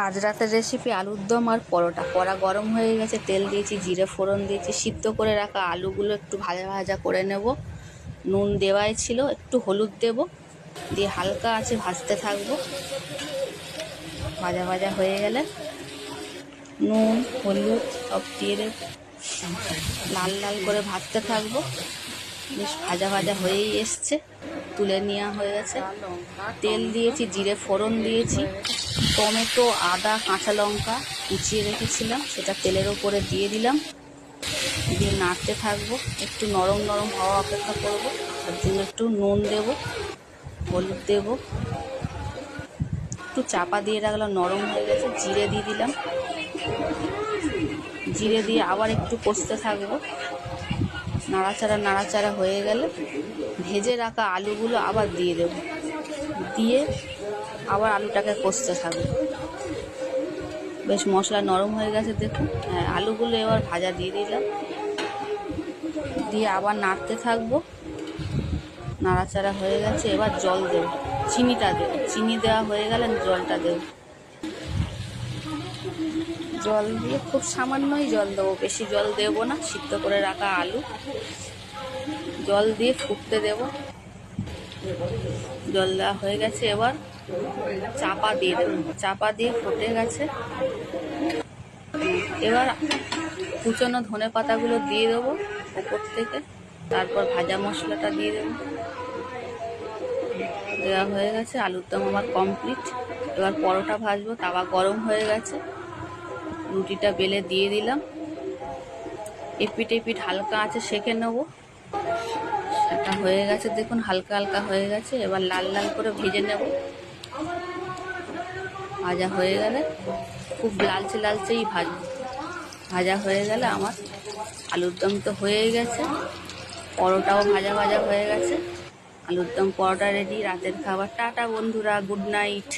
আজ রাতের রেসিপি আলুর দম আর পরোটা। কড়া গরম হয়ে গেছে, তেল দিয়েছি, জিরে ফোড়ন দিয়েছি, সিদ্ধ করে রাখা আলুগুলো একটু ভাজা ভাজা করে নেব। নুন দেওয়াই ছিল, একটু হলুদ দেব, দিয়ে হালকা আছে ভাজতে থাকবো। ভাজা ভাজা হয়ে গেলে নুন হলুদ সব দিয়ে দেব, লাল লাল করে ভাজতে থাকবো। বেশ ভাজা ভাজা হয়েই এসছে, তুলে নেওয়া হয়ে গেছে। তেল দিয়েছি, জিরে ফোড়ন দিয়েছি, টমেটো আদা কাঁচা লঙ্কা কুচিয়ে রেখেছিলাম সেটা তেলের ওপরে দিয়ে দিলাম, দিয়ে নাড়তে থাকবো। একটু নরম নরম হওয়া অপেক্ষা করবো, তার জন্য একটু নুন দেব, হলুদ দেব, একটু চাপা দিয়ে রাখলাম। নরম হয়ে গেছে, জিরে দিয়ে দিলাম, জিরে দিয়ে আবার একটু কষতে থাকবো। নাড়াচাড়া নাড়াচাড়া হয়ে গেলে ভেজে রাখা আলুগুলো আবার দিয়ে দেব, দিয়ে আবার আলুটাকে কষতে থাকবো। বেশ মশলা নরম হয়ে গেছে দেখুন। হ্যাঁ, আলুগুলো এবার ভাজা দিয়ে দিলাম, দিয়ে আবার নাড়তে থাকবো। নাড়াচাড়া হয়ে গেছে, এবার জল দেব, চিনিটা দেব, চিনি দেওয়া হয়ে গেলে জলটা দেব। জল দিয়ে খুব সামান্যই জল দেবো, বেশি জল দেবো না, সিদ্ধ করে রাখা আলু। জল দিয়ে ফুটতে দেব। জল দেওয়া হয়ে গেছে, এবার চাপা দিয়ে দেব, চাপা দিয়ে ফুটে গেছে। এবার কুচনো ধনে পাতাগুলো দিয়ে দেবো ওপর থেকে, তারপর ভাজা মশলাটা দিয়ে দেবো। দেওয়া হয়ে গেছে, আলুর দম আমার কমপ্লিট। এবার পরোটা ভাজবো, তাওয়া গরম হয়ে গেছে, রুটিটা বেলে দিয়ে দিলাম। এপিট এপিট হালকা আছে সেঁকে নেবো। সেটা হয়ে গেছে দেখুন, হালকা হালকা হয়ে গেছে। এবার লাল লাল করে ভেজে নেব। ভাজা হয়ে গেলে খুব লালচে লালচেই ভাজবো। ভাজা হয়ে গেলে আমার আলুর দম তো হয়েই গেছে, পরোটাও ভাজা ভাজা হয়ে গেছে। আলুর দম পরোটা রেডি, রাতের খাবার। টাটা বন্ধুরা, গুড নাইট।